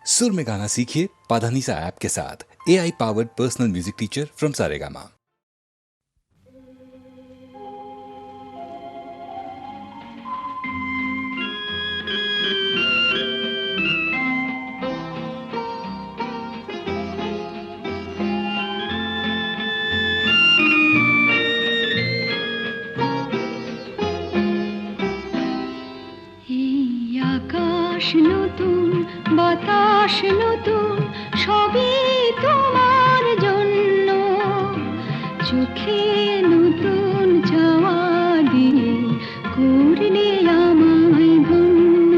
सुर में गाना सीखिए पाधानीसा ऐप के साथ। AI powered personal music teacher from Saregama. আকাশ নতুন, বাতাস নতুন, সবই তোমার জন্য। চোখে নতুন চাওয়া দিয়ে করলে আমায় ধন্য।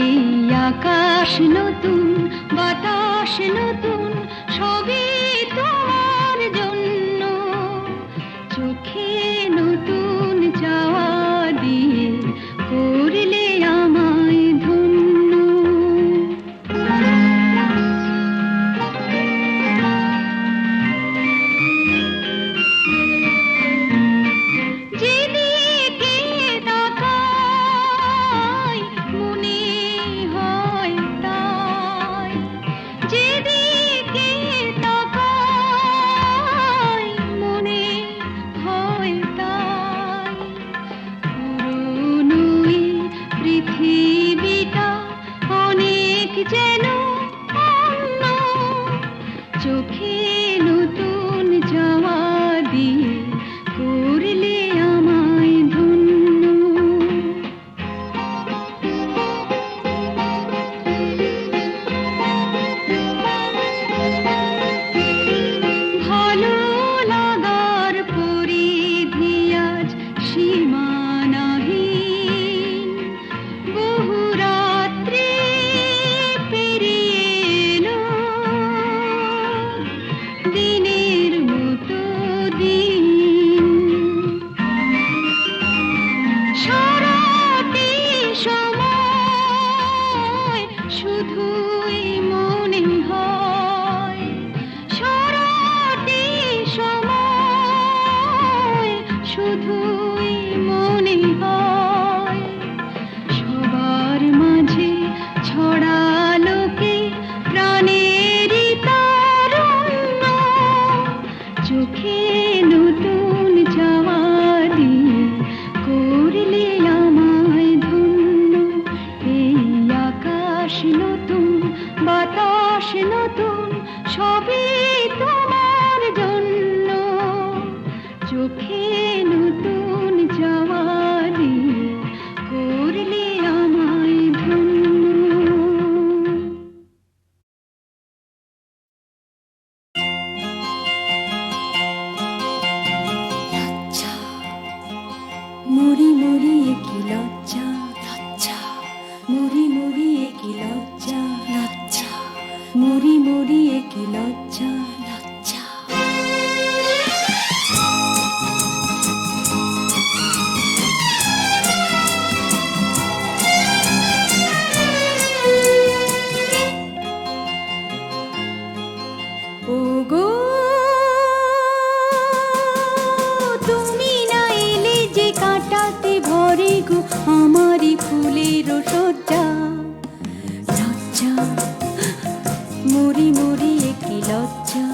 এই আকাশ নতুন, বাতাস নতুন, সবই তোমার জন্য। চোখে নতুন চাওয়া দিয়ে করলে আমায় ধন্য। যেদিকে তাকাই মনে হয় তাই, যেদিকে তাকাই মনে হয় তাই। পুরনো এই পৃথিবীটা অনেক যেন অন্য। চোখে নতুন চাওয়া দিয়ে করলে আমায় ধন্য। ভালো লাগার পরিধি আজ সীমানাহীন। বহু রাত্রি পেরিয়ে এলো, দিনের মতো দিন। সারাটি সময় শুধুই মনে হয়, সারাটি সময় শুধুই মনে হয়। সবার মাঝে ছড়ালো কে প্রাণেরই তারুণ্য। চোখে নতুন চাওয়া দিয়ে করলে আমায় ধন্য। এই আকাশ নতুন, বাতাস নতুন, সবই তোমার জন্য। চোখে নতুন চাওয়া দিয়ে করলে আমায় ধন্য। লজ্জা, মরি মরি কি লজ্জা, লজ্জা, মরি মরি কি লজ্জা, লজ্জা, মরি মরি কি লজ্জা, লজ্জা। ওগো তুমি না এলে যে কাটাতে ভরে গো আমারই ফুলের সজ্জা। লজ্জা, মরি মরি কি লজ্জা,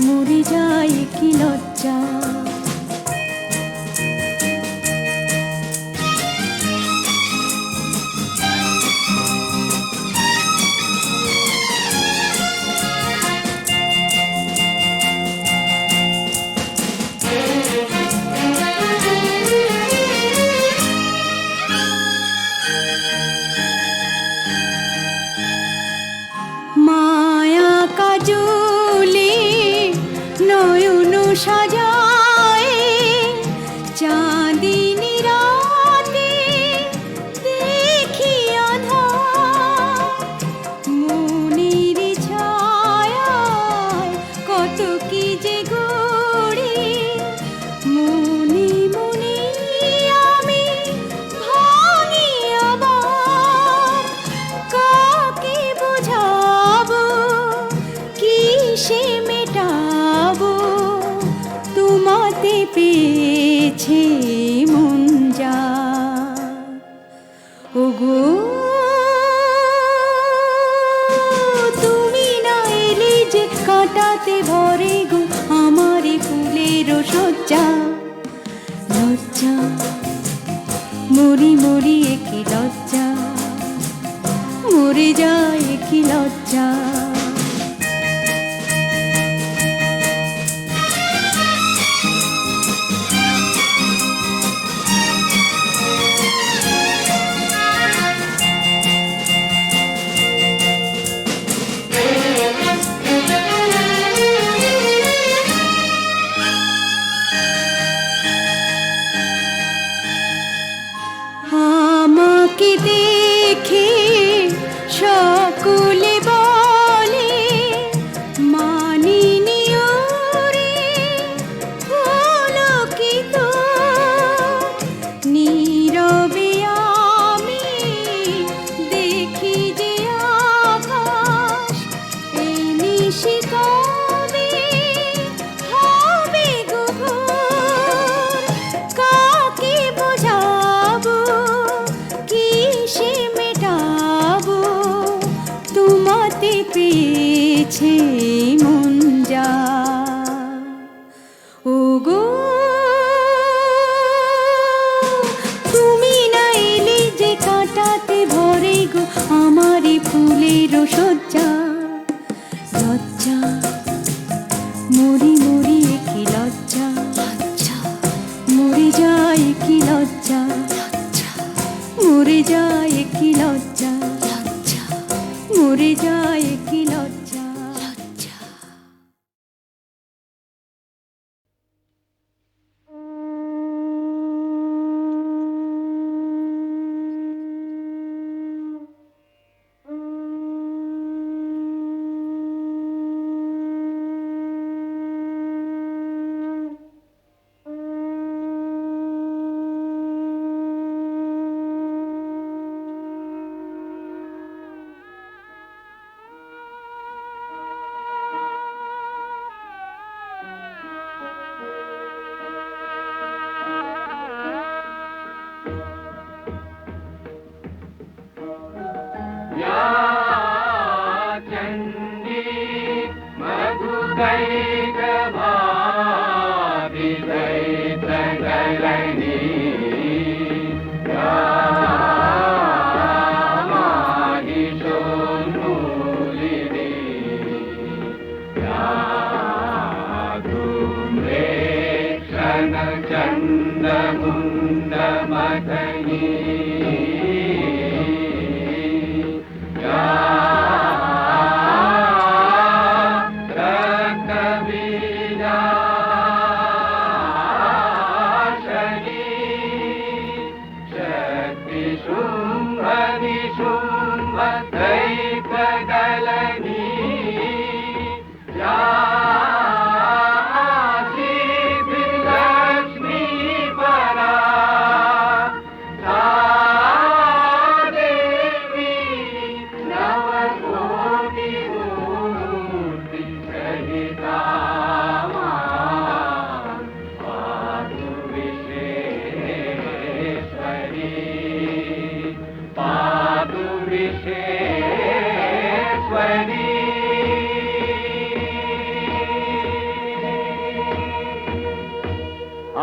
মরে যায় কি লজ্জা। মায়া কাজলে নয়ন সাজা কাটাতে ভরে গো আমারি ফুলের সজ্জা। লজ্জা মরি মরি একি লজ্জা, মরে যায় কি লজ্জা। আমাকে দেখে সকলে বলে মানিনি ওরে হলো কি তো। নীরবে আমি দেখি যে আকাশ এই নিশি কবে হবে গো ভোর। কাকে বোঝাবো কিসে মেটাবো তোমাতে পেয়েছে মন যা। ওগো তুমি না এলে যে কাটাতে ভরে গো আমারি ফুলের সজ্জা। লজ্জা মরি মরি কি লজ্জা, মরে যায় কি লজ্জা, মরে যায় কি লজ্জা, মরে যায় কি লজ্জা।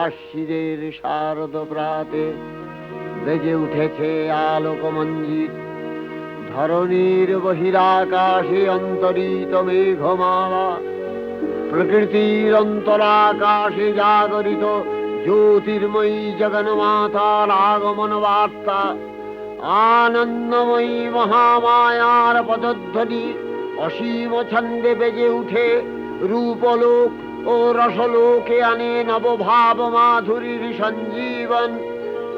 আশ্বিনের শারদ প্রাতে বেজে উঠেছে আলোক মঞ্জিত। ধরণীর বহিরাকাশে অন্তরিত মেঘমালা, প্রকৃতির অন্তরাকাশে জাগরিত জ্যোতির্ময়ী জগন্মাতার আগমন বার্তা। আনন্দময়ী মহামায়ার পদধ্বনি অসীম ছন্দে বেজে উঠে রূপলোক ও রসলোকে আনে নবভাব মাধুরীর সঞ্জীবন।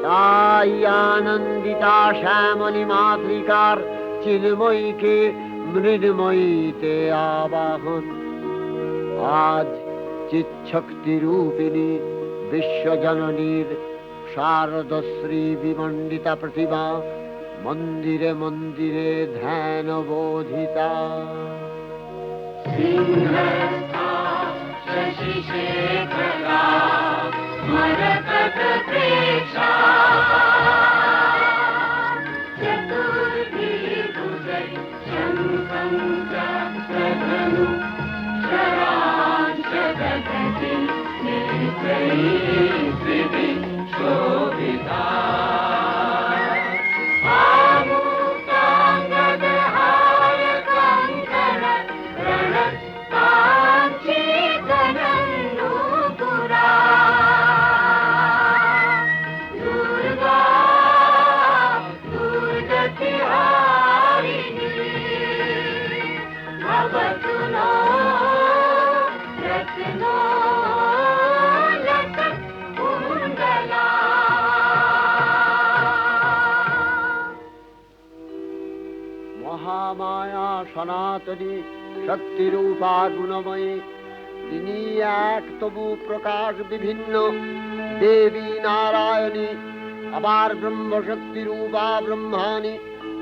তাই আনন্দিতা শ্যামলী মাতৃকার চিন্ময়ীকে মৃন্ময়ীতে আবাহন। আজ চিৎশক্তি রূপিণী বিশ্বজননীর শারদশ্রী বিমণ্ডিতা প্রতিমা মন্দিরে মন্দিরে ধ্যান বোধিতা। शरा মহামায়া সনাতনী শক্তিরূপা গুণময়ী, তিনি এক তবু প্রকাশ বিভিন্ন দেবী নারায়ণী, আবার ব্রহ্মশক্তি রূপা ব্রহ্মাণী,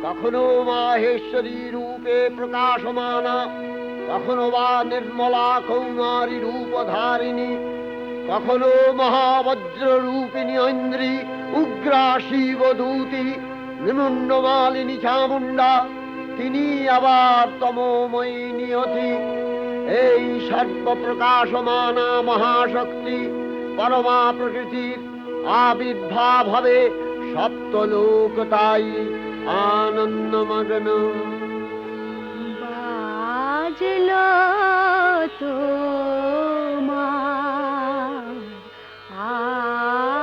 কখনো মাহেশ্বরী রূপে প্রকাশমানা, কখনো বা নির্মলা কৌমারী রূপধারিণী, কখনো মহাবজ্র রূপিণী ঐন্দ্রী, উগ্রা শিবদূতি, নিমুন্ডমালিনী চামুণ্ডা, তিনি আবার তমোময়ী নিয়তি। এই সর্বপ্রকাশমানা মহাশক্তি পরমা প্রকৃতির আবির্ভাব হবে সপ্তলোক তাই আনন্দমগ্ন। বাজলো তোমার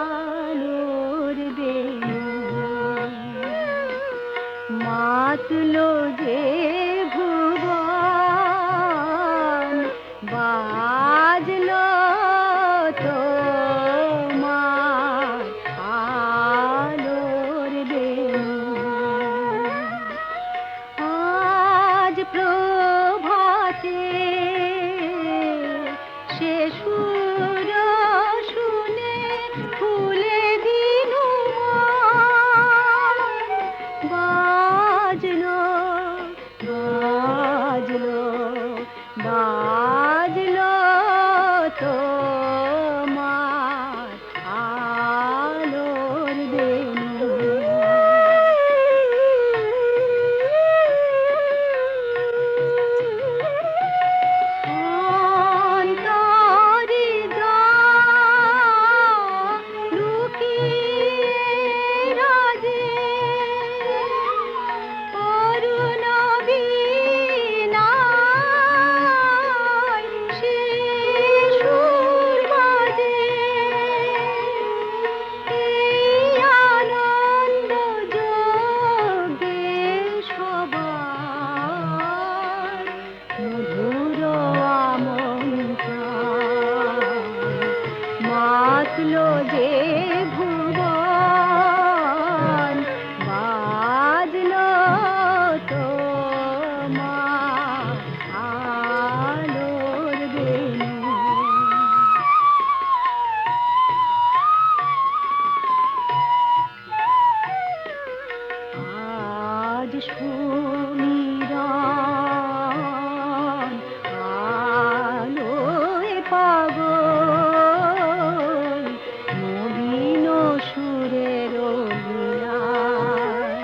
আলোর বেণু, মাতলো যে ভুবন, বাজলো তোমার আলোর বেণু। আজ প্রভাতে সে সুর শুনে ফুলে দিনু বাজলো বাজলো বাজলো তোমার আলোর বেণু। অন্তরে যা লুকিয়ে রাজে, অরুণ বীণায় সে সুর বাজে। এই আনন্দ যোগে সবার মধুর আমন্ত্রণ, মাতলো যে ভুবন, বাজলো তোমার আলোর বেণু। আজ সুমিরন আলোয় পাগল, নবীন সুরের লীলায়।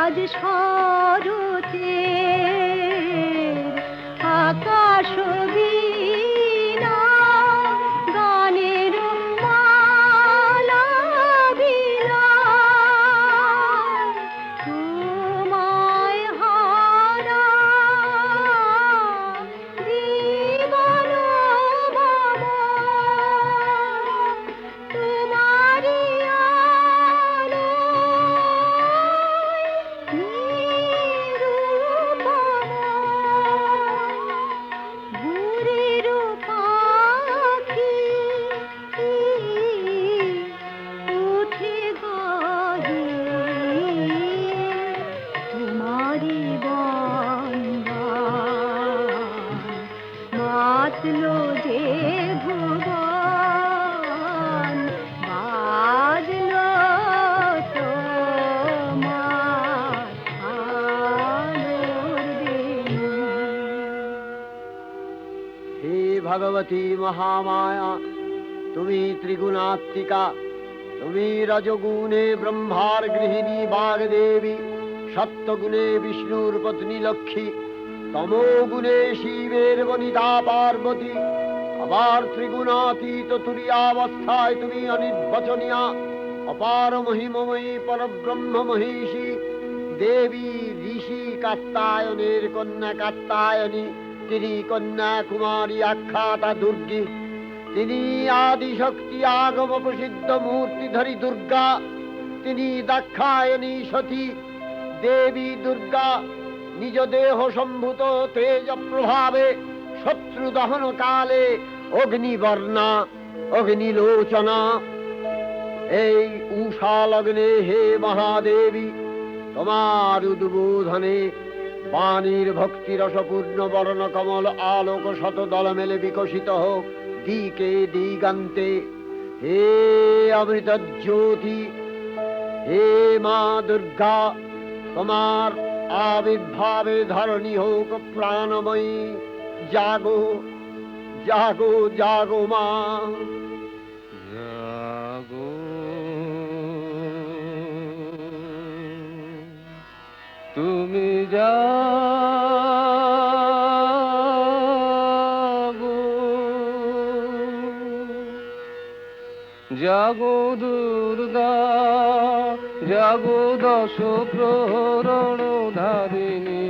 আজ শরতের আকাশ বীণা, গানের মালা বিলায়। তোমায় হারা জীবন বাবা, তোমারি আলোয় নিরুপমা। ভোরের পাখি উঠে গাহে তোমারি বন্দন, মাতলো যে ভুবন, বাজলো তোমার আলোর বেণু। হে ভগবতী মহামায়া, তুমি ত্রিগুণাত্মিকা, তুমি রজগুণে ব্রহ্মার গৃহিণী বাগদেবী, সত্যগুণে বিষ্ণুর পত্নী লক্ষ্মী, তমোগুণে শিবের বনিতা পার্বতী, আবার ত্রিগুণাতীত তুরীয়াবস্থায় তুমি অনির্বচনীয়া অপার মহিমময়ী পরব্রহ্ম মহিষী দেবী ঋষি কাত্তায়নের কন্যা কাত্তায়নী, তিনি কন্যা কুমারী আখ্যাতা দুর্গী, তিনি আদিশক্তি আগম প্রসিদ্ধ মূর্তিধরী দুর্গা, তিনি দাক্ষায়ণী সতী দেবী দুর্গা নিজ দেহ সম্ভূত তেজ প্রভাবে শত্রু দহন কালে অগ্নিবর্ণা অগ্নিলোচনা। এই উষা লগ্নে হে মহাদেবী, তোমার উদ্বোধনে বাণীর ভক্তি রসপূর্ণ বর্ণ কমল আলোক শত দল মেলে বিকশিত হোক দিকে দিগান্তে। হে অমৃত জ্যোতি, হে মা দুর্গা, তোমার আবির্ভাবে ধরণী হোক প্রাণময়ী। জাগো জাগো জাগো মা, জাগো তুমি জাগো, জাগো দুর্গা জাগো দশ প্রহরণ ধারিণী,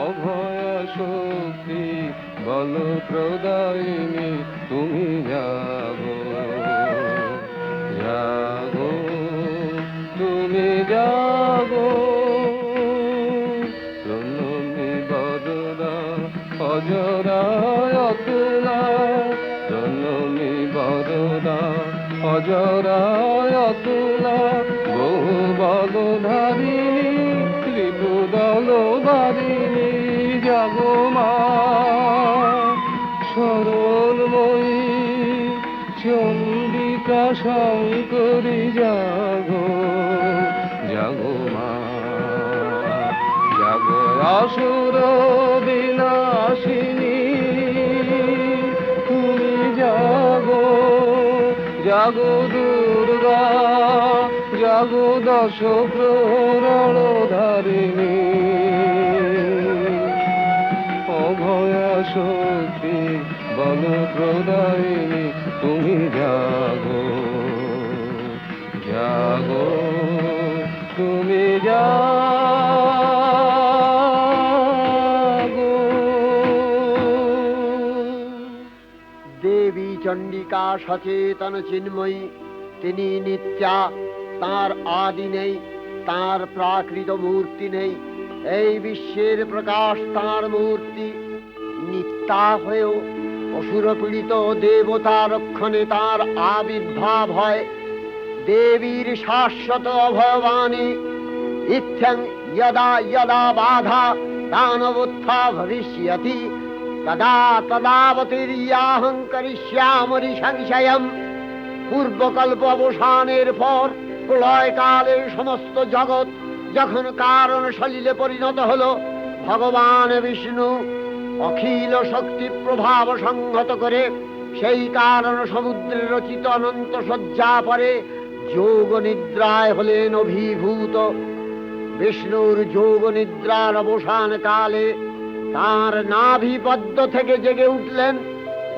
অভয় শক্তি বল প্রদায়িনী, তুমি জাগো জাগো তুমি জাগো। প্রণমী বরদা অজরায় অতুলা, প্রণমী বরদা অজরায় অতুলা, বহু বল ধারিণী ত্রিপুদল বারিণী, জাগো মা সরলময়ী চন্ডিকা শঙ্করী, জাগো জাগো মা, জাগো আসুর বিনাশিনী, তুমি জাগো জাগো দুর্গা জাগো দশ প্রহরণ ধারিণী, অভয়া শক্তি বল প্রদায়িনী, তুমি জাগো জাগো তুমি জাগো। দেবী চণ্ডিকা সচেতন চিন্ময়ী, তিনি নিত্যা, তার আদি নেই, তার প্রাকৃত মূর্তি নেই। এই বিশ্বের প্রকাশ তার মূর্তি, নিত্যা হয়েও অসুর পীড়িত দেবতা রক্ষণে তার আবির্ভাব হয়। দেবীর শাশ্বত অভয়বাণী, ইত্যং যদা যদা বাধা দানবোত্থা ভবিষ্যতি তদা তদাবতীর্যাহং করিষ্যামি সংশয়ম। পূর্বকল্প অবসানের পর প্রলয়কালে সমস্ত জগৎ যখন কারণ সলিলে পরিণত হলো, ভগবান বিষ্ণু অখিল শক্তি প্রভাব সংহত করে সেই কারণ সমুদ্রে রচিত অনন্ত শয্যা পরে যোগ নিদ্রায় হলেন অভিভূত। বিষ্ণুর যোগ নিদ্রার অবসান কালে তার নাভি পদ্ম থেকে জেগে উঠলেন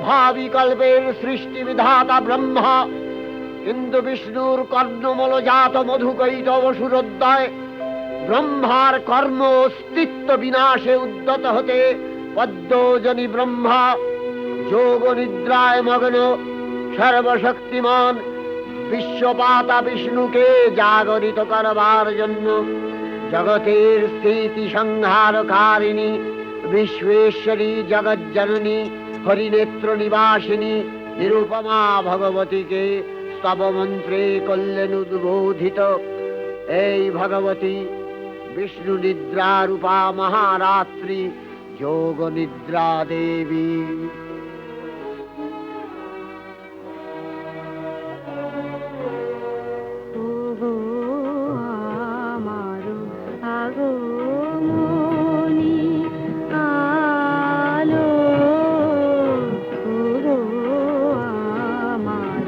ভাবিকল্পের সৃষ্টি বিধাতা ব্রহ্মা। কিন্তু বিষ্ণুর কর্ণমলজাত মধুকৈটব সুরোদয় ব্রহ্মার কর্ম অস্তিত্ব বিনাশে উদ্যত হতে পদ্মজনী ব্রহ্মা যোগ নিদ্রায় মগ্ন সর্বশক্তিমান বিশ্বপাতা বিষ্ণুকে জাগরিত করবার জন্য জগতের স্থিতি সংহারকারিণী বিশ্বেশ্বরী জগজ্জননী হরিনেত্র নিবাসিনী নিরুপমা ভগবতীকে স্তব মন্ত্রে করলেন উদ্বোধিত। এই ভগবতী বিষ্ণু নিদ্রা রূপা মহারাত্রি যোগ নিদ্রা দেবী। ওগো আমার আগমনী আলো, ওগো আমার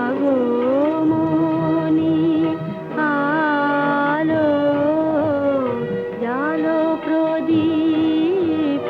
আগমনী আলো, জালো প্রদীপ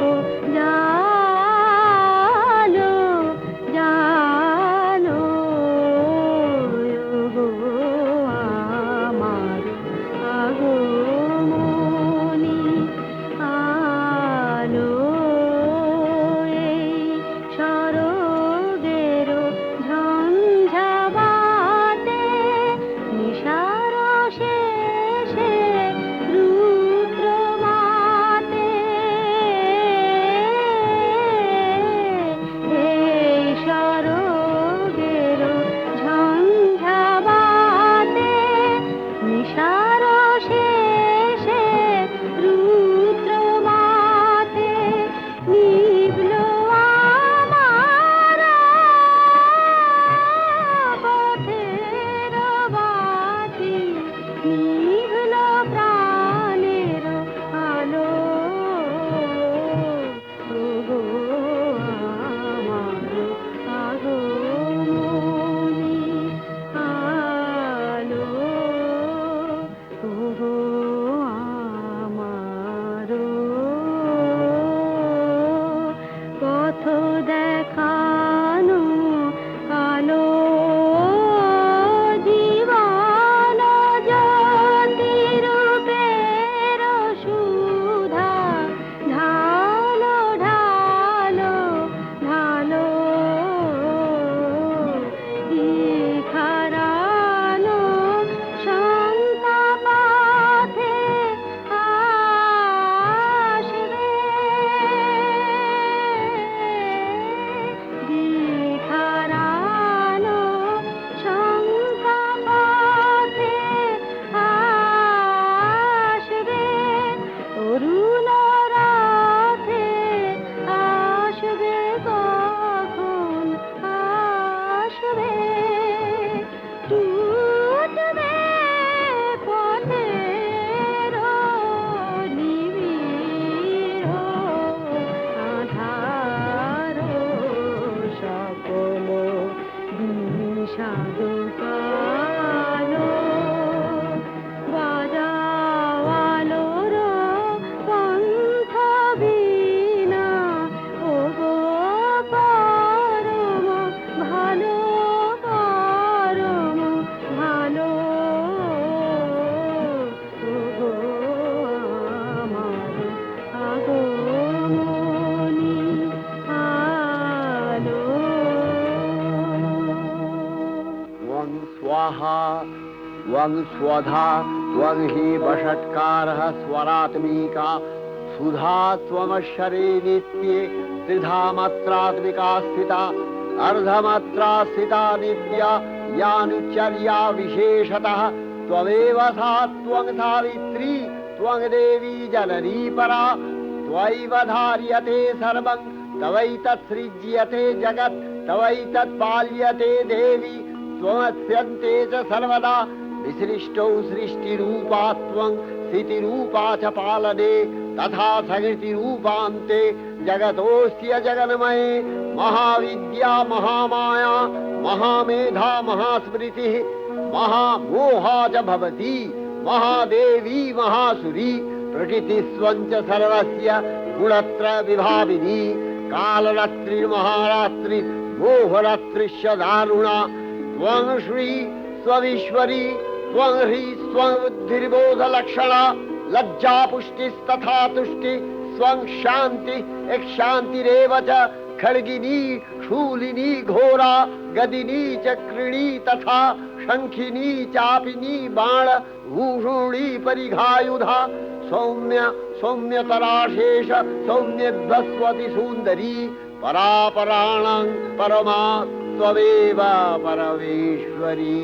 त्वं स्वधा त्वं हि वषट्कारः स्वरात्मिका सुधा त्वमक्षरे नित्ये त्रिधा मात्रात्मिका स्थिता अर्धमात्रा स्थिता नित्या यानुचर्या विशेषतः त्वमेव सा त्वं सावित्री त्वं देवी जननी परा त्वयैव धार्यते सर्वं तवैतत् सृज्यते जगत् तवैतत् पाल्यते देवी त्वमस्यन्ते च सर्वदा विसृष्टौ सृष्टिरूपा त्वं स्थितिरूपा च पालने तथा सकृतिरूपान्ते जगतोऽस्य जगन्मये महाविद्या महामाया महामेधा महास्मृतिः महामोहा च भवति महादेवी महासुरी प्रकृतिस्त्वं च सर्वस्य गुणत्रय विभाविनी कालरात्रिर्महारात्रि मोहरात्रिश्च दारुणा त्वं श्री स्वमीश्वरी त्वं ह्री स्वं बुद्धिर्बोधलक्षणा लज्जा पुष्टिस्तथा तुष्टि स्वं शान्ति एक शान्तिरेव च खड्गिनी शूलिनी घोरा गदिनी चक्रिणी तथा शंखिनी चापिनी बाण भूषुणी परिघायुधा सौम्य सौम्यतराशेष सौम्यध्वस्वति सुन्दरी परापराणां परमा त्वमेव परमेश्वरी।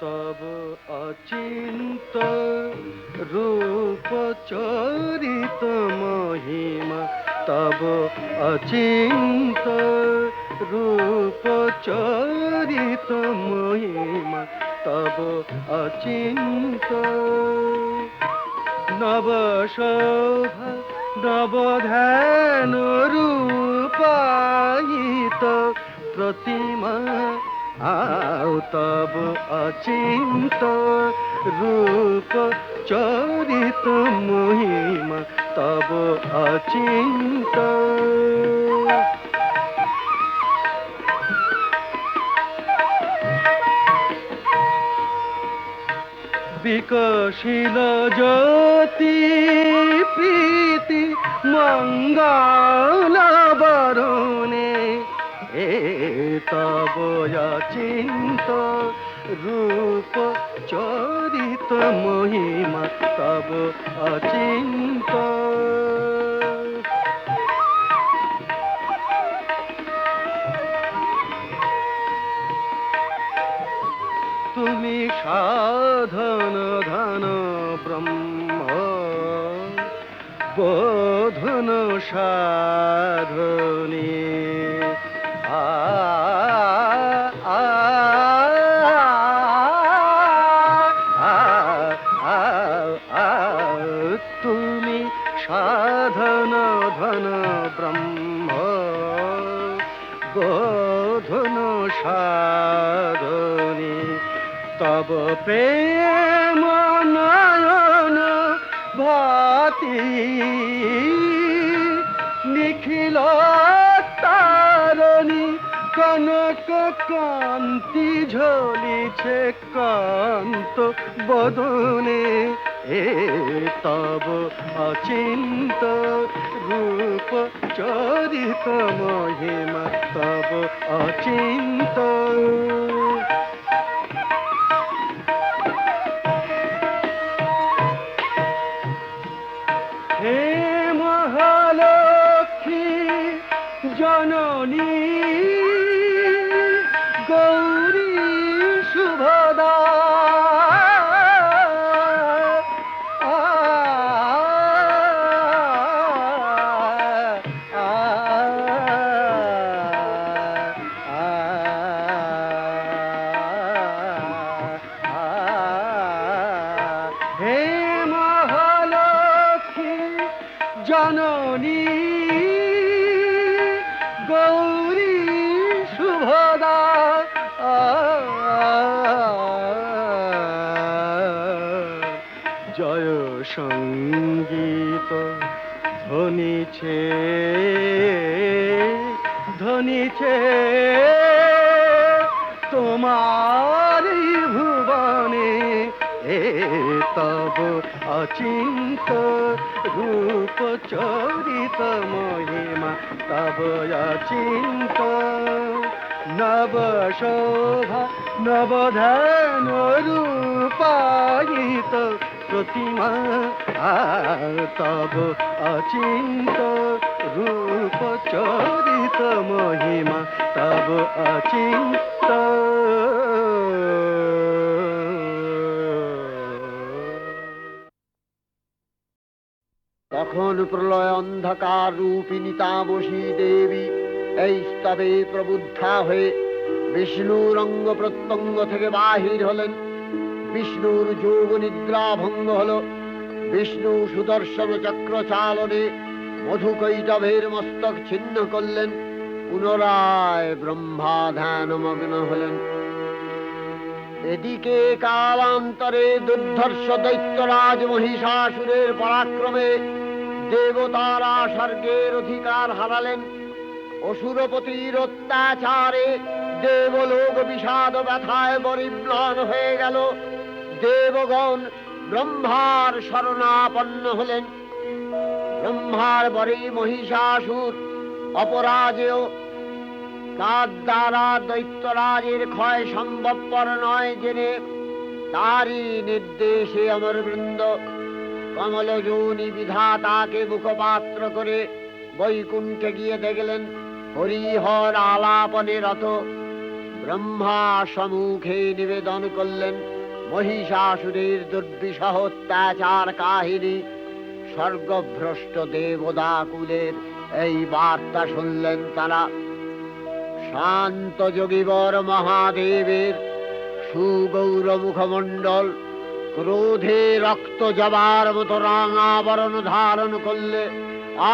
तब अचिंत रूप चरित महिमा तब अचिंत रूप चरित महिमा तब अचिंत नव शोभा नव ध्यान रूपायित प्रतिमा आओ तब अचिंत रूप चरित महिमा तब अचिंत विकशिल ज्योति प्रीति मंगल बरुणे तब अचिंत रूप चरित महिमा तब अचिंत तुमी साधन धन ब्रह्म बोधन साधने तुमी साधन धन ब्रह्म बोधन साधने तब प्रेम नयन भाति निखिल तारणी कनक कांति झलिছে कांत बदने तब अचिंत रूप चरित महिमा तब अचिंत हे महालक्ष्मी जननी गौरी शुभदा हे महालक्ष्मी जननी गौरी शुभदा जय संगीत ধ্বনিছে ধ্বনিছে তোমার ভুবনে তব অচিন্ত রূপ চরিত মহিমা তব অচিন্ত নব শোভা নবধান রূপায়িত প্রতিমা তব অচিন্ত রূপ চরিত মহিমা তব অচিন্ত তখন প্রলয় অন্ধকার রূপিণী তামসী দেবী এই স্তবে প্রবুদ্ধা হয়ে বিষ্ণুর অঙ্গ প্রত্যঙ্গ থেকে বাহির হলেন। বিষ্ণুর যোগ নিদ্রা ভঙ্গ হল। বিষ্ণু সুদর্শন চক্র চালনে মধুকৈটভের মস্তক ছিন্ন করলেন। পুনরায় ব্রহ্মা ধ্যানমগ্ন হলেন। এদিকে কালান্তরে দুর্ধর্ষ দৈত্যরাজ মহিষাসুরের পরাক্রমে দেবতারা স্বর্গের অধিকার হারালেন। অসুরপতির অত্যাচারে দেবলোক বিষাদ ব্যথায় পরিম্লান হয়ে গেল। দেবগণ ব্রহ্মার শরণাপন্ন হলেন। ব্রহ্মার পরে মহিষাসুর অপরাজেয়। তার দ্বারা দৈত্যরাজের ক্ষয় সম্ভবপর নয় জেনে তারই নির্দেশে অমরবৃন্দ কমলযোনি বিধাতাকে মুখপাত্র করে বৈকুণ্ঠে গিয়ে দেখলেন হরিহর আলাপনে রত। ব্রহ্মা সম্মুখে নিবেদন করলেন মহিষাসুরের দুর্বিষহ অত্যাচার কাহিনী। স্বর্গভ্রষ্ট দেবদাকুলের এই বার্তা শুনলেন তারা। শান্ত যোগীবর মহাদেবের সুগৌর মুখমণ্ডল ক্রোধে রক্ত জবার মতো রাঙাবরণ ধারণ করলে,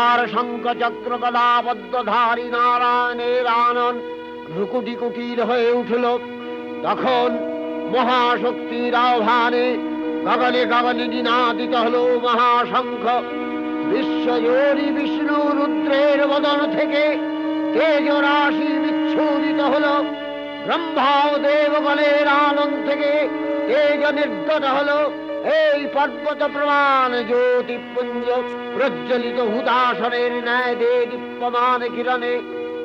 আর শঙ্খ চক্র গদাবদ্ধধারী নারায়ণের আনন ভ্রুকুটি কুটির হয়ে উঠল। তখন মহাশক্তির আহ্বানে গগনে গগনে নিনাদিত হল মহাশঙ্খ। বিশ্বজোরি বিষ্ণু রুদ্রের বদন থেকে তেজ রাশি বিচ্ছুরিত হল। ব্রহ্মা ও দেবগণের আনন্দ থেকে তেজ নির্গত হল। এই পর্বত প্রমাণ জ্যোতিপুঞ্জ প্রজ্বলিত হুদাসনের ন্যায় দীপ্যমান কিরণে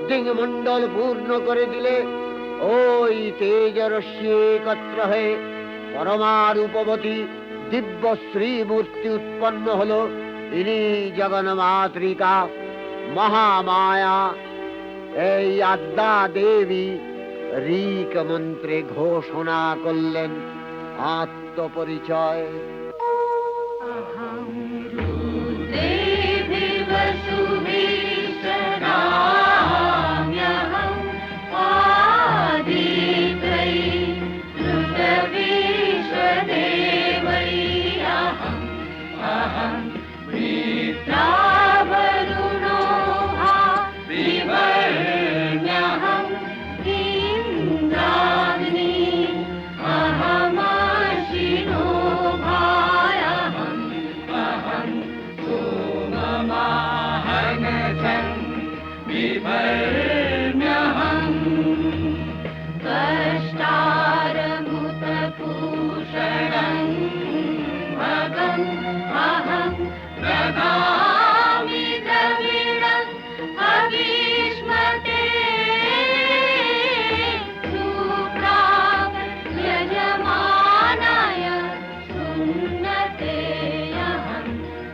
দিংমণ্ডল পূর্ণ করে দিলে ওই তেজ রশ্মি একত্র হয়ে পরমারূপবতী দিব্য শ্রীমূর্তি উৎপন্ন হল। ইনি জগন্মাতৃকা মহামায়া। এই আদ্যা দেবী ঋক মন্ত্রে ঘোষণা করলেন আত্মপরিচয়।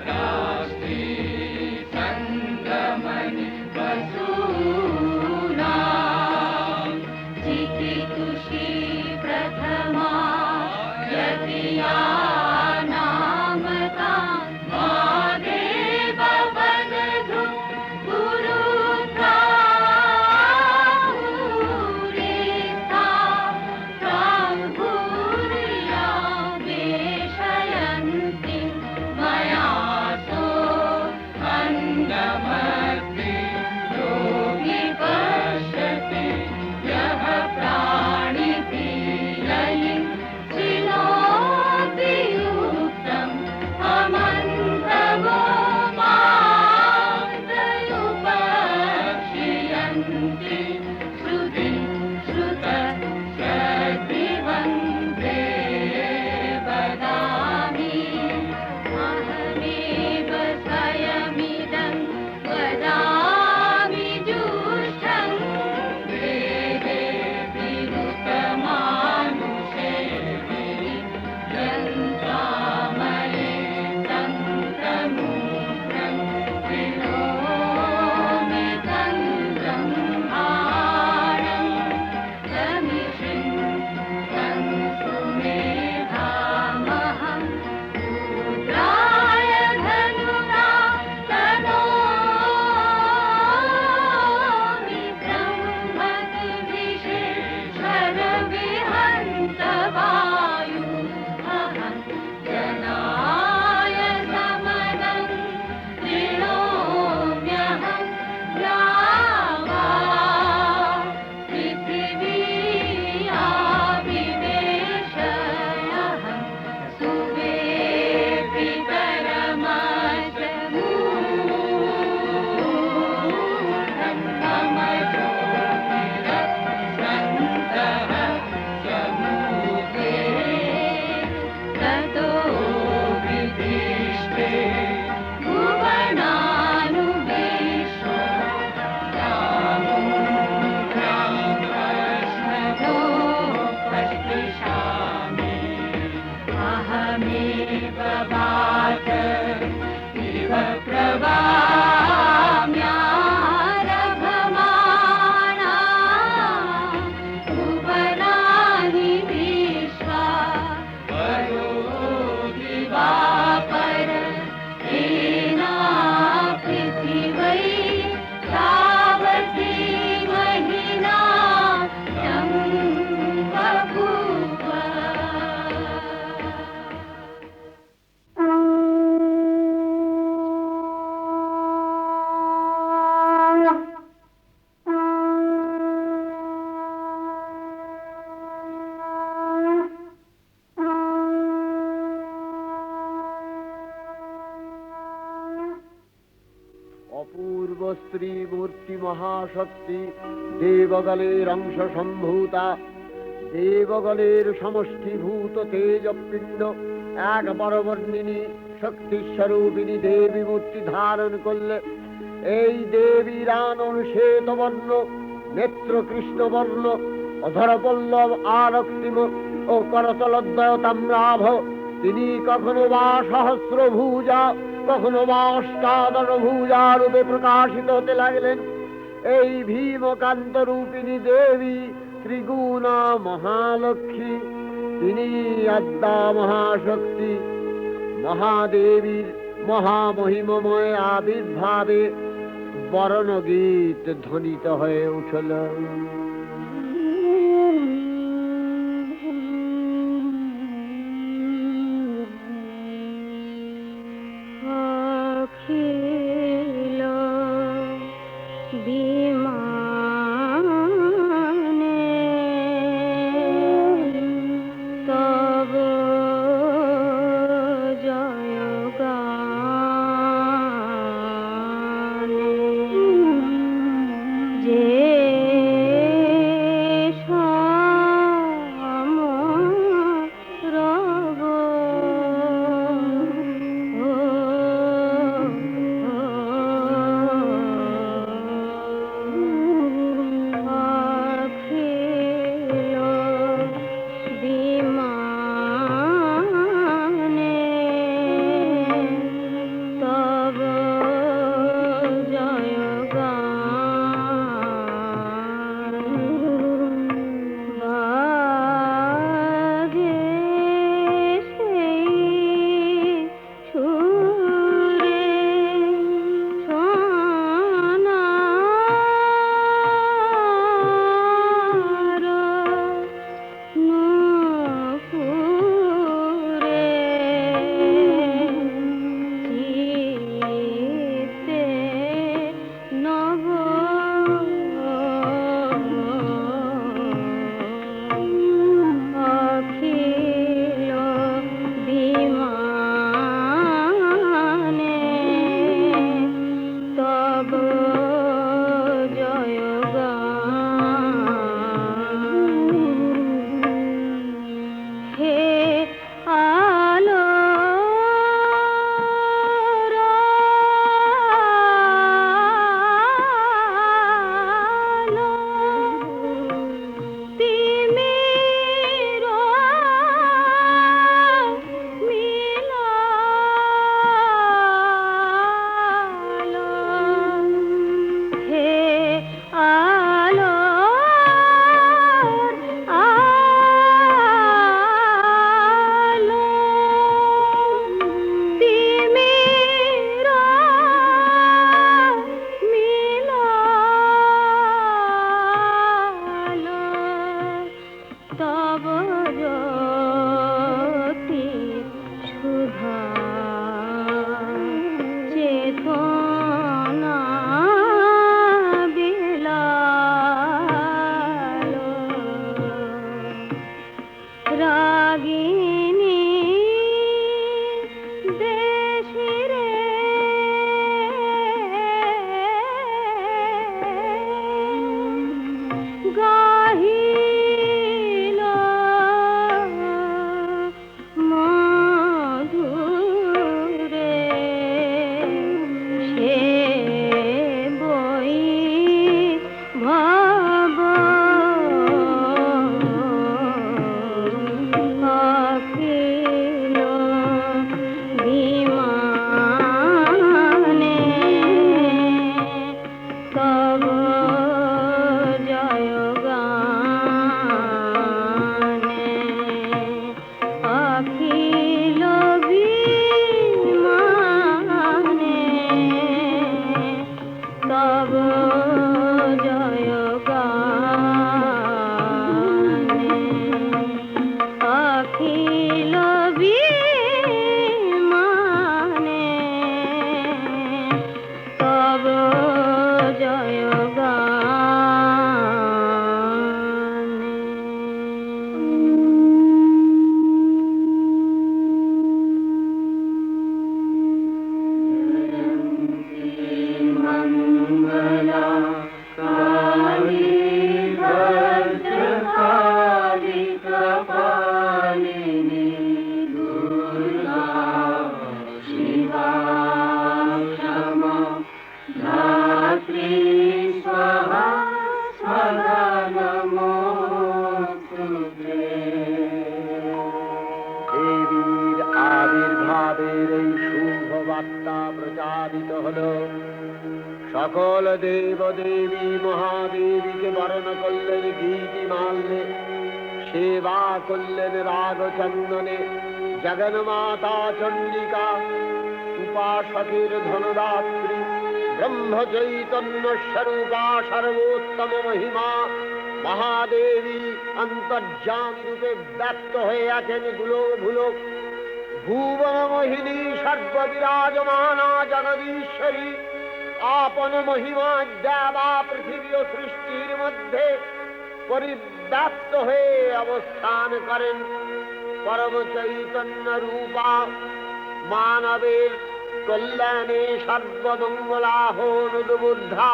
Rashi Sangamani Vasu অপূর্ব স্ত্রী মূর্তি মহাশক্তি দেবগলের অংশ সম্ভূতা, দেবগলের সমষ্টিভূত তেজপিণ্ড এক বরবর্ণিনী শক্তিস্বরূপিণী দেবী মূর্তি ধারণ করলে এই দেবীর আনন শ্বেতবর্ণ, নেত্র কৃষ্ণবর্ণ, অধরপল্লব আরক্তিম ও করতলদ্বয় তাম্রাভ। তিনি কখনো বা সহস্রভুজা, কখনো বা অষ্টাদশভুজা রূপে প্রকাশিত হতে লাগলেন। এই ভীমকান্ত রূপিণী দেবী ত্রিগুণা মহালক্ষ্মী, তিনি আদ্যা মহাশক্তি। মহাদেবীর মহামহিমময় আবির্ভাবে বরণগীত ধ্বনিত হয়ে উঠল। অখিল বিমানে তব জয়গানে যে সকল দেব দেবী মহাদেবীকে বরণ করলেন গীতিমাল্যে, সেবা করলেন রাগ চন্দনে। জগন্মাতা চণ্ডিকা উপাসকের ধনদাত্রী, ব্রহ্ম চৈতন্য স্বরূপা সর্বোত্তম মহিমা মহাদেবী অন্তর্যামী রূপে ব্যক্ত হয়ে আছেন দুলোক ভুলোক। ভুবন মোহিনী সর্ববিরাজমানা জগদীশ্বরী আপন মহিমা দেবা পৃথিবী ও সৃষ্টির মধ্যে পরিব্যাপ্ত হয়ে অবস্থান করেন। পরম চৈতন্য রূপা মানবের কল্যাণে সর্বমঙ্গলাহন উদ্বুদ্ধা।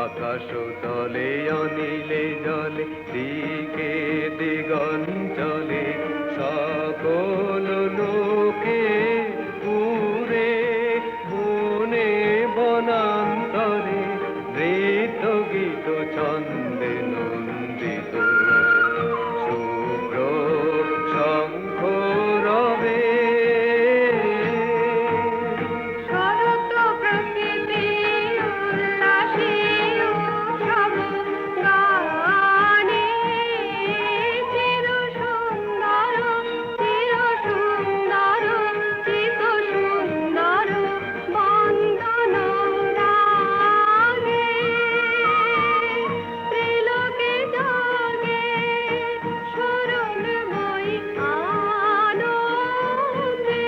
আকাশ তলে অনিলে জলে দিকে দিগঞ্চলে সকল লোকে পুরে বনে বনান্তরে নৃত্য গীত ছন্দে নন্দিত শুভ্র শঙ্খ রবে। শরৎ প্রকৃতি উল্লাসে উৎসব গানে, চির সুন্দর চিত সুন্দর বন্দন রাগে, ত্রিলোকে জাগে স্মরণময়ী আনন্দে।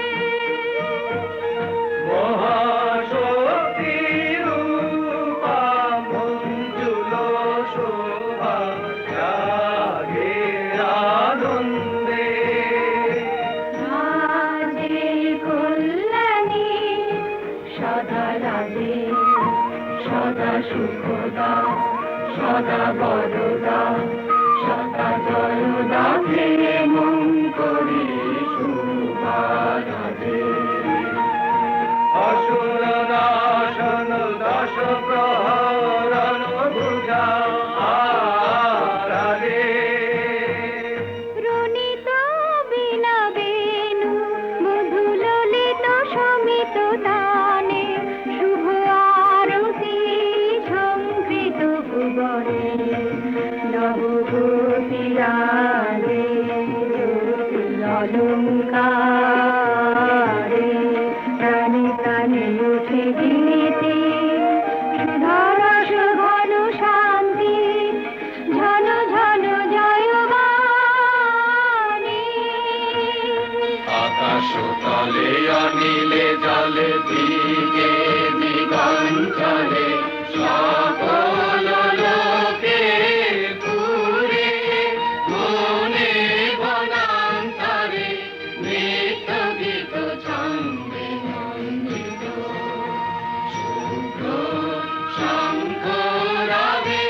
মহাশক্তি রূপা মঞ্জুল শোভা জাগে আনন্দে। রাজে কল্যাণী সদা রাজে, সদা সুখদা, সদা বরদা, সদা জয়দা, হে মঙ্করী শুভা রাজে। অসুর নাশন দশ প্রহরণ ভুজা আরাধে। রুনিত বীণা বেণু মধু ললিত সমিত তানে, শুভ আরতি সংকৃত ভুবনে, নবভূতি রাগে জ্যোতি অলঙ্কারে, প্রাণে প্রাণে উঠে গীতি সুধারস ঘন শান্তি, ঝন ঝন জয়বাণী। আকাশ তলে অনিলে জলে দিকে দিগঞ্চলে সকল লোকে পুরে বনে বনান্তরে নৃত্য গীত ছন্দে নন্দিত শুভ্র শঙ্খ রবে।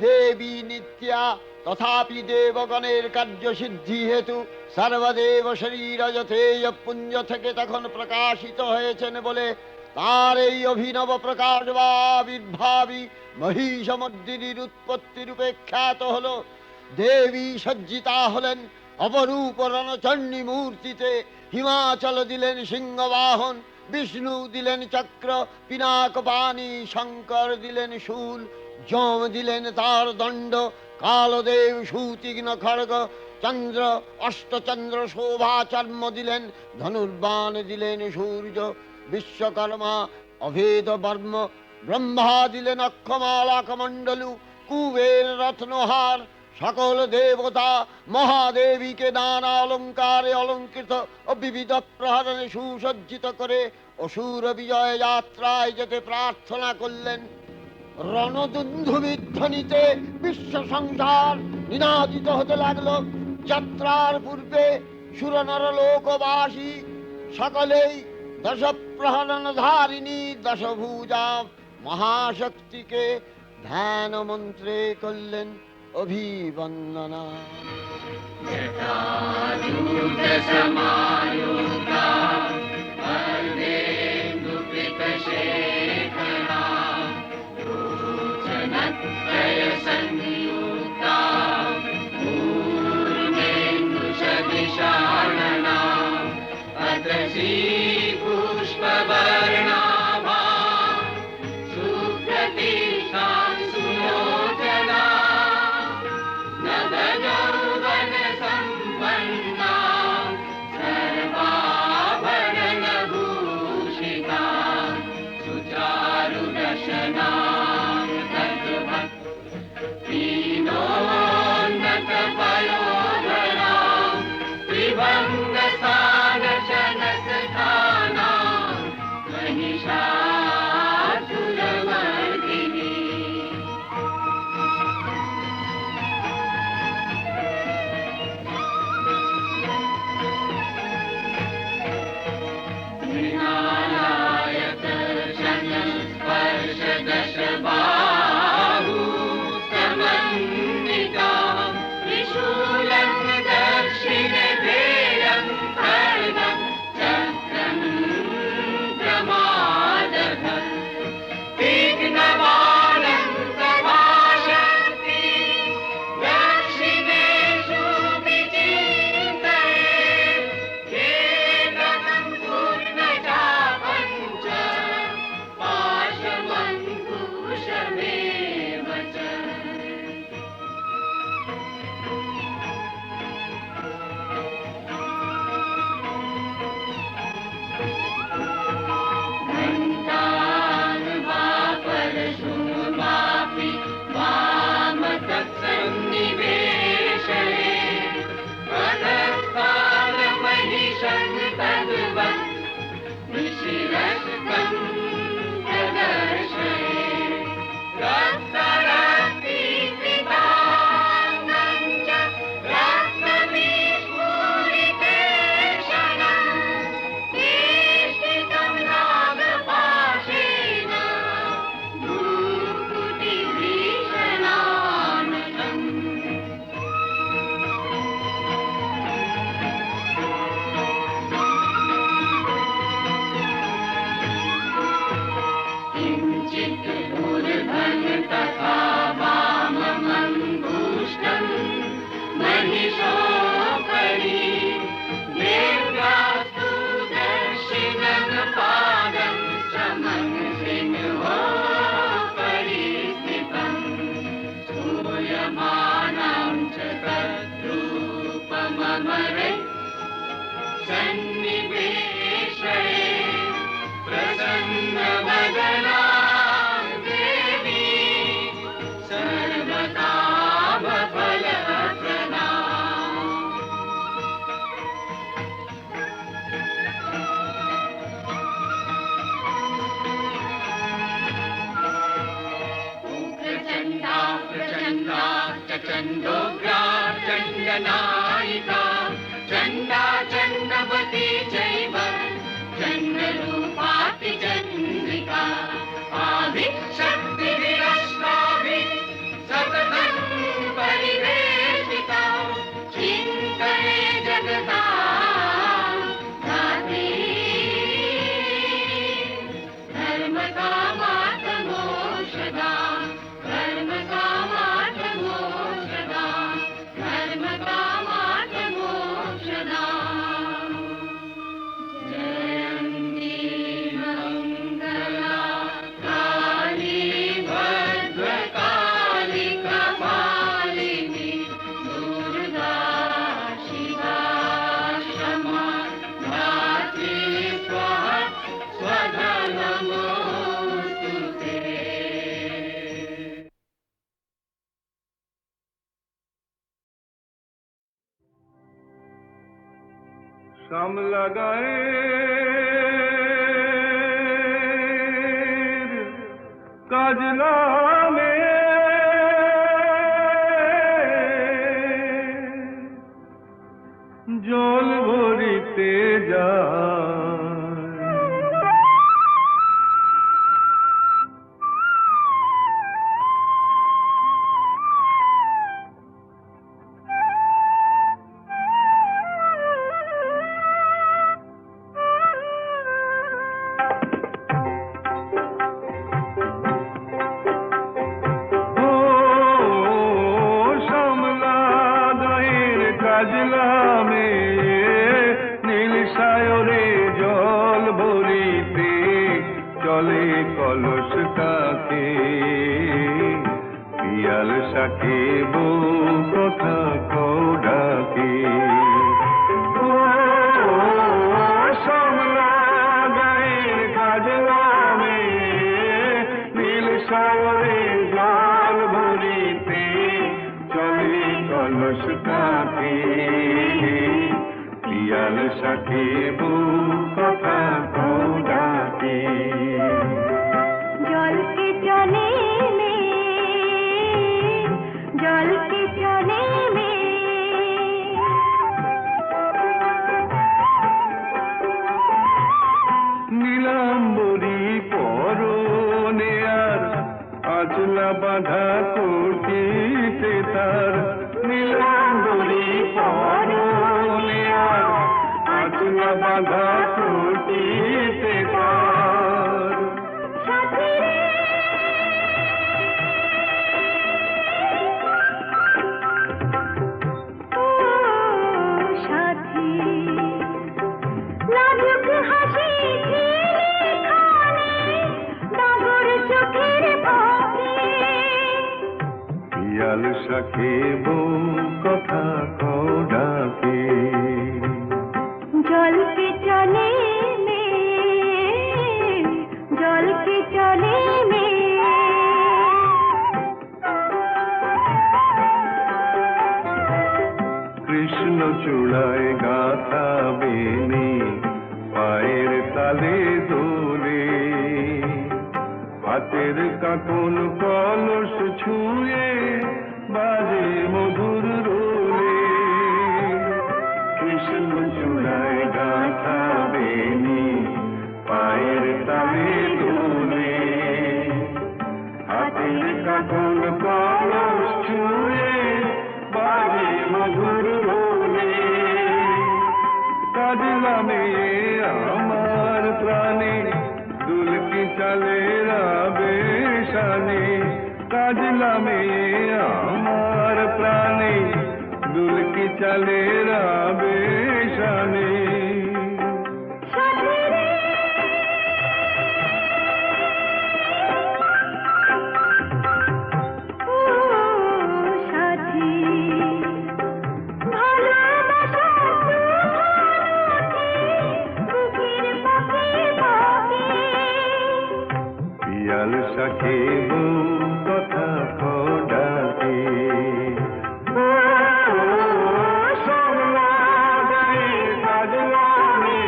দেবী নিত্যা তথাপি দেবগণের কার্যসিদ্ধি হেতু সর্বদেব শরীর যথেয় পুঞ্জ থেকে তখন প্রকাশিত হয়েছেন বলে তার এই অভিনব প্রকাশ বা আবির্ভাবী মহিষমর্দিনীর উৎপত্তি রূপে খ্যাত হল। দেবী সজ্জিতা হলেন অপরূপ রণচণ্ডী মূর্তিতে। হিমাচল দিলেন সিংহবাহন, বিষ্ণু দিলেন চক্র পিনাক পানি, শঙ্কর দিলেন শূল, যম দিলেন তার দণ্ড, কালদেব সুতীক্ষ্ণ খড়গ, চন্দ্র অষ্টচন্দ্র শোভা চর্ম দিলেন, ধনুর্বাণ দিলেন সূর্য, বিশ্বকর্মা অভেদ বর্ম, ব্রহ্মা দিলেন অক্ষমালা কমণ্ডলু, কুবের রত্নহার। সকল দেবতা মহাদেবীকে নানা অলঙ্কারে অলঙ্কৃত ও বিবিধ প্রহরণে সুসজ্জিত করে অসুর বিজয় যাত্রায় যেতে প্রার্থনা করলেন। রণদুন্ধুবিধ্বনিতে বিশ্ব সংসার নিনাদিত হতে লাগলো। যাত্রার পূর্বে সুরনর লোকবাসী সকলেই দশ প্রহরণ ধারিণী দশভুজা মহাশক্তিকে ধ্যান মন্ত্রে করলেন অভিবন্দনা। जटाजूटसमायुक्ता अर्धेन्दुकृतशेखरा लोचनत्रयसंयुक्ता पूर्णेन्दुसदृशानना अतसी पुष्पवर्णाभा सुप्रतिष्ठा सुलोचना नवयौवनसम्पन्ना सर्वाभरणभूषिता सुचारुदशना दीनोन्नतपयोधरा त्रिभङ्गसानशनस्थाना महिषासुरमर्दिनी स्पर्शदशबाहु समन्विता त्रिशूलं दक्षिणधेयं खड्गं चक्रं प्रमादः तीक्ष्णबाणं सभाशक्ति दक्षिणेषु विचिन्तयेत् केवलं पूर्णचापञ्च पाशमङ्कुशमेव च घण्टानुवापरशुनुवापि वामतत्सन्निवेशये अधस्तारमहिषं तद्वत् निशिरस्तं प्रदर्शये रक्तरक्तीकृताङ्गं च रक्तविस्फुरितेक्षणं वेष्टितं नागपाशेन भ्रूकुटिभीषणाननम् किञ्चित् ऊर्ध्वं तथा वाममङ्गुष्ठं महिषोपरि देव्यास्तु दक्षिणं पादं समं सिंहोपरि स्थितं स्तूयमानं च तद्रूपममरे सन्निवेशये प्रसन्नवदना देवी सर्वकामफलप्रदा उग्रचण्डा प्रचण्डा च चण्डोग्रा चण्डनायिका चण्डा चण्डवती चैव चण्डरूपातिचन्द्रिका आभिशक्तिभिरष्टाभिः सततं परिवेष्टिता चिन्तये जगतां धात्री धर्मकामार्थमोक्षदा धर्मकामार्थमोक्षदा धर्मकामार्थमोक्षदा जयन्ती मङ्गला काली भद्रकाली कपालिनी दुर्गा शिवा क्षमा धात्री स्वाहा स्वधा नमोऽस्तु ते। शाम लगाए काजला में জল ভরিতে যায় পিয়াল সাকিব কথা কও ডাকি ও সমলা গায়ের কাজলামে নীল সাগরে জল ভরিতে চলে কলস কাকে পিয়াল সাকিব কথা কও ডাকি জল के चले में जल के चले में নীলাম্বরী পরনে আর আচলা বাঁধা কোটিতে তার নীলাম্বরী পরনে আর আচলা বাঁধা কোটিতে তার সাথী রে ও সাথী লাজুক হাসি ঝিলিখানে ডাগর চোখের ফাঁকে পিয়াল সাকিব কথা কও ডাকে जल के चले में जल के चले में কৃষ্ণ চূড়ায় গাথা বেনি পায়ের তালে দোলে হাতের কাকন কলস ছুঁয়ে বাজে মধুর রোলে কৃষ্ণ চূড়ায় গাথা বেনি পায়ের তালে দোলে হাতের কাকন কলস ছুঁয়ে বাজে মধুর রোলে কাজলা মেয়ে আমার প্রাণে দুলকি চলে রাবে শানে কাজলা মেয়ে আমার প্রাণে দুলকি চলে রাবে শানে সাথী রে ও সাথী ভালোবাসা বুকের পাখি পাখি পিয়াল সাকিব কথা কও ডাকে ও সমলা গায়ের কাজলামে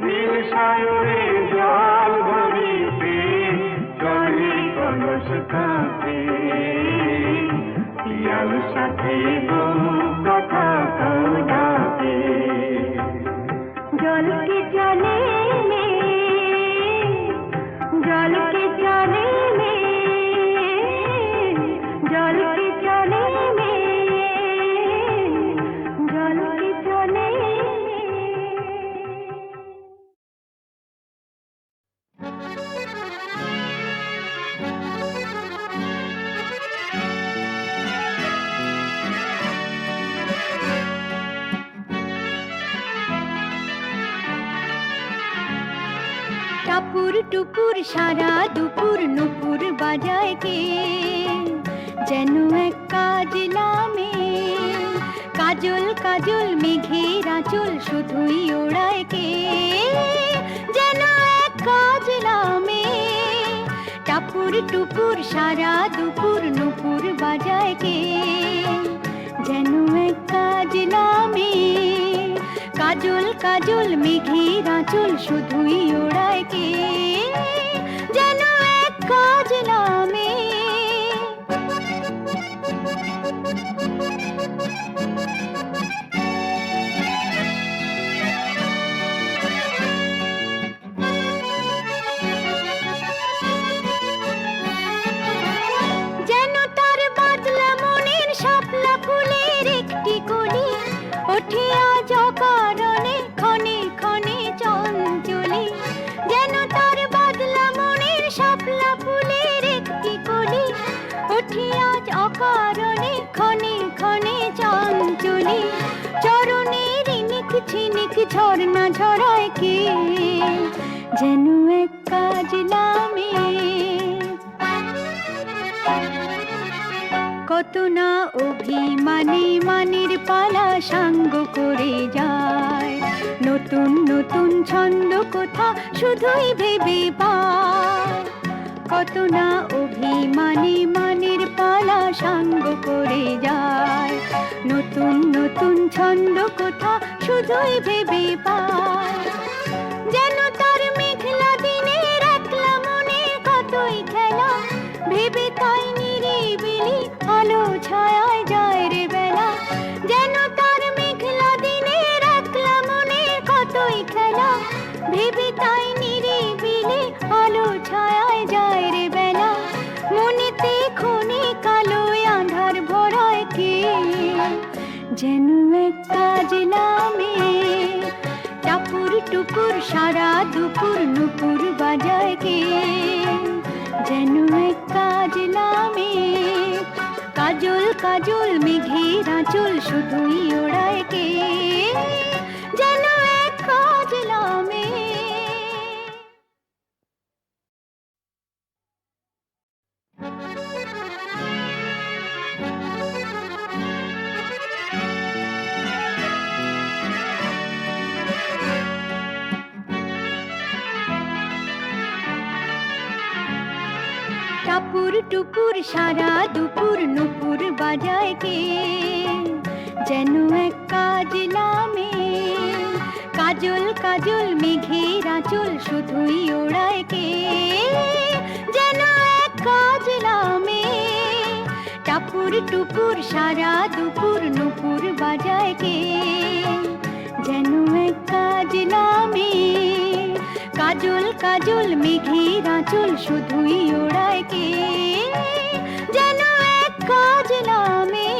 নীল সাগরে জল ভরিতে চলে কলস কাকে পিয়াল সাকিব কথা কও ডাকে जल के चले में जल के चले में जल के चले में जल के चले में টাপুর টুপুর সারা দুপুর নুপুর বাজায় কে যেন এক কাজলা মেয়ে কাজল কাজল মেঘের আঁচল শুধুই ওড়ায় কে যেন এক কাজলা মেয়ে টাপুর টুপুর সারা দুপুর নুপুর বাজায় কে যেন এক কাজলা মেয়ে কাজল কাজল মেঘের আঁচল শুধুই ওড়ায় কে যেন এক কাজলা মেয়ে যেন তার বাদলা মনের শাপলা ফুলের একটি কলি ওঠে আজ অকারণে ক্ষণে ক্ষণে চঞ্চলি যেন তার বাদলা মনের শাপলা ফুলের একটি কলি ওঠে আজ অকারণে ক্ষণে ক্ষণে চঞ্চলি চরণে রিনিক ঝিনিক ঝর্ণা ঝরায় কে যেন এক কাজলা মেয়ে কত না অভিমানী মানের পালা সাঙ্গ করে যায়, নতুন নতুন ছন্দ কোথা শুধুই ভেবে পায়। কত না অভিমানী মানের পালা সাঙ্গ করে যায়, নতুন নতুন ছন্দ কোথা শুধুই ভেবে পায়। যেন তার মেঘলা দিনের একলা মনে কতই খেলা, ভেবে তাই নিরিবিলি আলো ছায়ায় যায় রে বেলা। যেন তার মেঘলা দিনের একলা মনে কতই খেলা, ভেবে তাই নিরিবিলি আলো ছায়ায় যায় রে বেলা। মনেতে ক্ষণে কালো আঁধার ভরায় কে, যেন এক কাজলা মেয়ে টাপুর টুপুর সারা দুপুর নুপুর বাজায় কে। যেন এক কাজলা মেয়ে কাজল কাজল মেঘের আঁচল শুধুই ওড়ায় কে। যেন এক কাজলা মেয়ে। টাপুর টুপুর সারা দুপুর নুপুর বাজায় কে, যেন এক কাজলা মেয়ে কাজল কাজল মেঘের আঁচল শুধুই ওড়ায় কে। যেন এক কাজলা মেয়ে টাপুর টুপুর সারা দুপুর নুপুর বাজায় কে। যেন এক কাজলা মেয়ে কাজল কাজল মেঘের আঁচল শুধুই ওড়ায় কে। যেন এক কাজলা মেয়ে।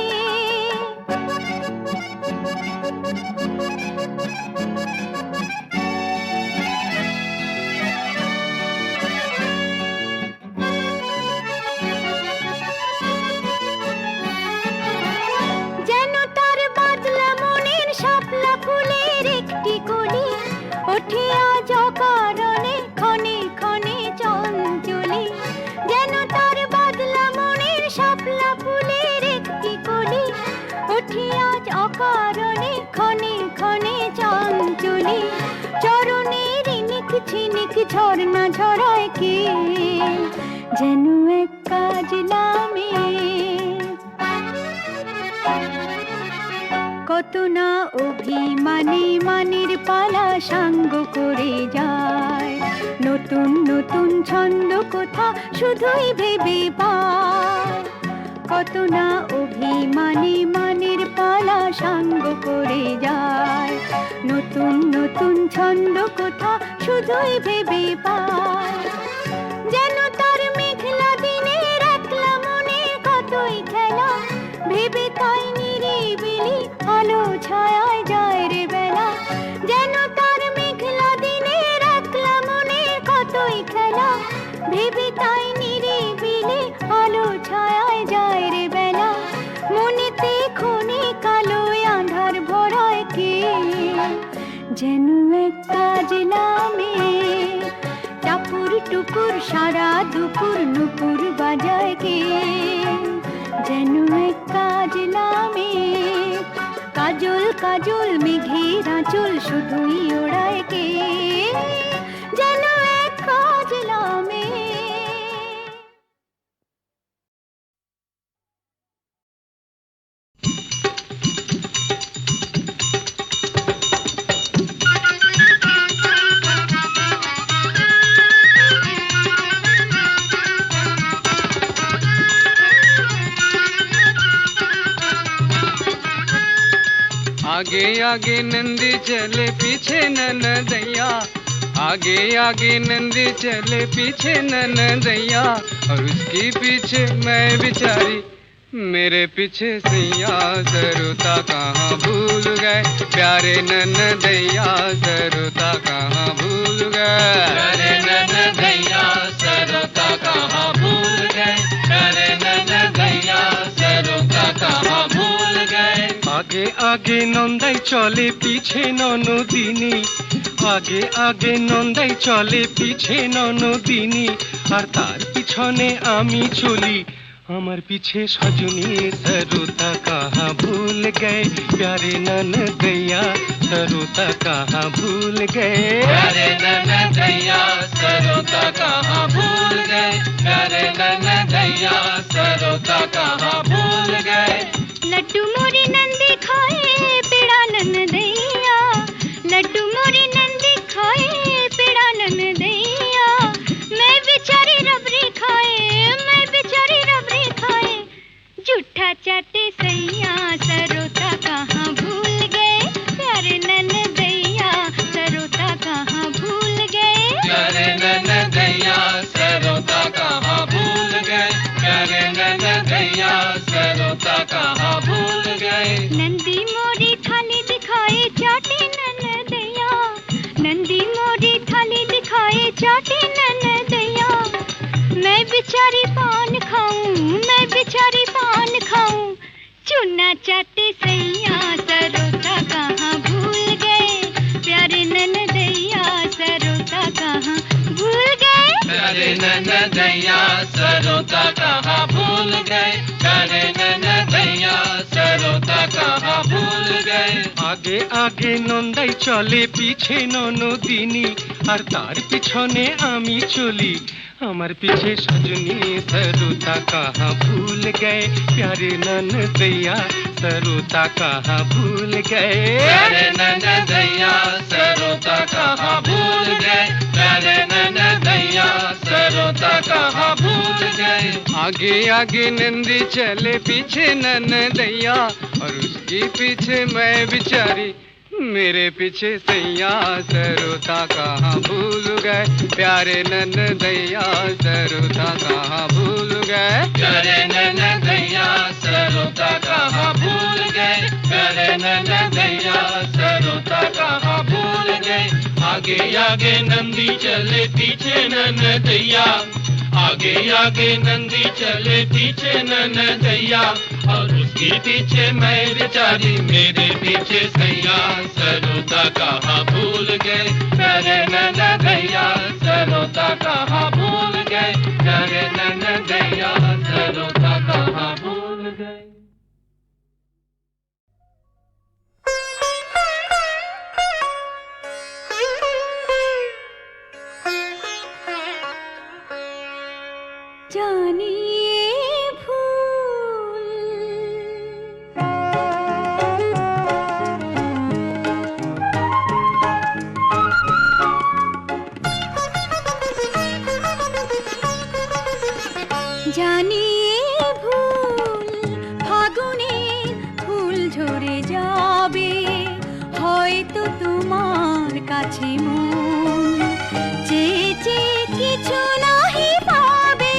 যেন তার বাদলা মনের শাপলা ফুলের একটি কলি, ওঠে আজ অকারণে ক্ষণে ক্ষণে চঞ্চলি। যেন তার বাদলা মনের শাপলা ফুলের একটি কলি, ওঠে আজ অকারণে ক্ষণে ক্ষণে চঞ্চলি। চরণে রিনিক ঝিনিক ঝর্ণা ঝরায় কে, যেন এক কাজলা মেয়ে। কত না অভিমানী মানের পালা সাঙ্গ করে যায়, নতুন নতুন ছন্দ কোথা শুধুই ভেবে পায়। কত না অভিমানী মানের পালা সাঙ্গ করে যায়, নতুন নতুন ছন্দ কোথা শুধুই ভেবে পায়। যেন তার মেঘলা দিনের একলা মনে কতই খেলা, ভেবে তাই নিরিবিলি আলো ছায়ায় যায় রে বেলা। যেন তার মেঘলা দিনের একলা মনে কতই খেলা, ভেবে তাই নিরিবিলি আলো ছায়ায় যায় রে বেলা। মনেতে ক্ষণে কালো আঁধার ভরায় কে, যেন এক কাজলা মেয়ে টাপুর টুপুর সারা দুপুর নুপুর বাজায় কে। যেন এক কাজলা মেয়ে কাজল কাজল মেঘের আঁচল শুধুই ওড়ায় কে। যেন এক কাজলা মেয়ে। आगे आगे नंदी चले पीछे ननदैया, आगे आगे नंदी चले पीछे ननदैया, और उसके पीछे मैं बिचारी मेरे पीछे सैया। सरुता कहाँ भूल गए प्यारे ननदैया, सरुता कहाँ भूल गए प्यारे ननदैया, सरुता कहाँ भूल गए प्यारे ननदैया, सरुता कहाँ भूल गए। आगे आगे नंदाई चले पीछे ननदिनी, आगे आगे नंदाई चले पीछे ननदिनी, আর তার পিছনে আমি চলি अमर पीछे सजनी सरुता कहाँ भूल गए प्यारे ननदैया सरुता कहाँ भूल गए प्यारे ननदैया सरुता कहाँ भूल गए प्यारे ननदैया सरुता कहाँ भूल गए लड्डू मोरी नंदी खाए पेड़ा ननदैया लड्डू मोरी नंदी खाए पेड़ा ननदैया मैं बेचारी रबड़ी खाए मैं बेचारी रबड़ी खाए झूठा चाटे सैया सरोता कहाँ भूल गए प्यारे ननदैया सरोता कहाँ भूल गए प्यारे ननदैया सरोता कहाँ भूल गए प्यारे ननदैया सरोता कहाँ भूल गए नंदी मोरी थाली दिखाए चाटे ननदैया नंदी मोरी थाली दिखाए चाटे ननदैया मैं बेचारी पान खाऊं मैं बेचारी पान खाऊं चूना चाटे सैया सरोता कहाँ भूल गए प्यारे ननदैया सरोता कहाँ भूल गए प्यारे ननदैया सरोता कहाँ भूल गए प्यारे ननदैया सरोता कहाँ भूल गए आगे आगे नंदाई चले पीछे ननदिनी আর তার পিছনে আমি চলি আমার পিছে সজনী সরোতা कहाँ भूल गए प्यारे ननदैया सरोता कहाँ भूल गए प्यारे ननदैया सरोता कहाँ भूल गए प्यारे ननदैया सरोता कहाँ भूल गए आगे आगे नंदी चले पीछे ननदैया और उसके पीछे मैं बिचारी मेरे पीछे सैया सरोता कहाँ भूल गए प्यारे ननदैया सरोता कहाँ भूल गए प्यारे ननदैया सरोता कहाँ भूल गए प्यारे ननदैया सरोता कहाँ भूल गए आगे आगे नंदी चले पीछे ननदैया आगे आगे नंदी चले पीछे ननदैया और उसके पीछे मैं बेचारी मेरे पीछे सैया सरोता कहाँ भूल गए प्यारे ननदैया सरोता कहाँ भूल गए प्यारे ननदैया सरोता कहाँ भूल गए जानिए भूल জানিয়ে ভুল ফাগুনে ফুল ঝরে যাবে হয়তো তোমার কাছে মন চেয়ে চেয়ে কিছু নাহি পাবে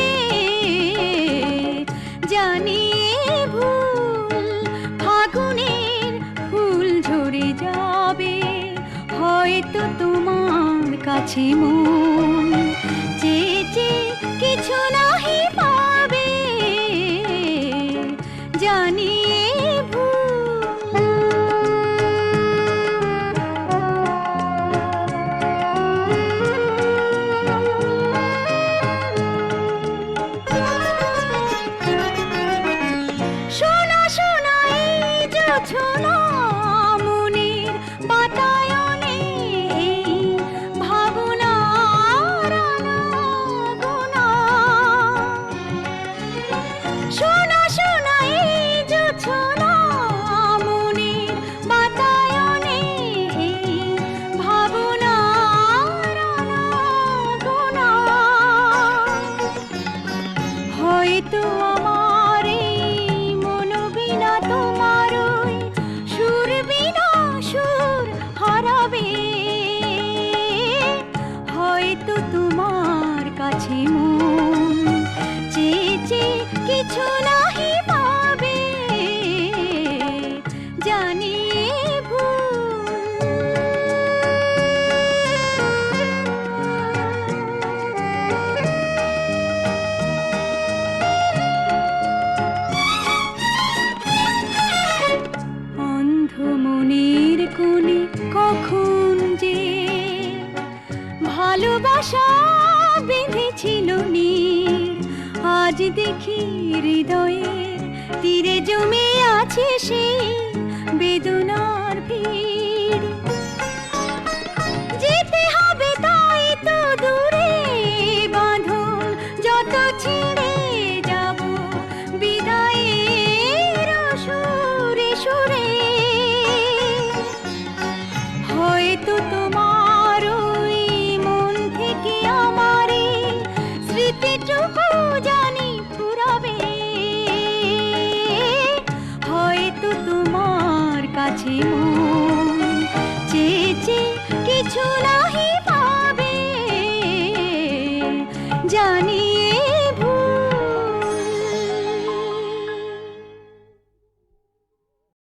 জানিয়ে ভুল ফাগুনের ফুল ঝরে যাবে হয়তো তোমার কাছে মন চেয়ে চেয়ে কিছু নাহি পাবে জানিয়ে শোনা শোনা এই জোছনা মনের বাতায়নে এই ভাবনার আনাগোনা শোনা শোনা এই জোছনা মনের বাতায়নে এই ভাবনার আনাগোনা হয়তো আমার এই মন বিনা তোমার ওই সুর বিনা সুর হারাবে হয়তো তোমার কাছে মন চেয়ে চেয়ে কিছু নাহি পাবে জানিয়ে অন্ধ মনের কোণে কখন যে ভালোবাসা বেঁধেছিল নীর আজ দেখি হৃদয়ের তীরে জমে আছে সেই বেদনা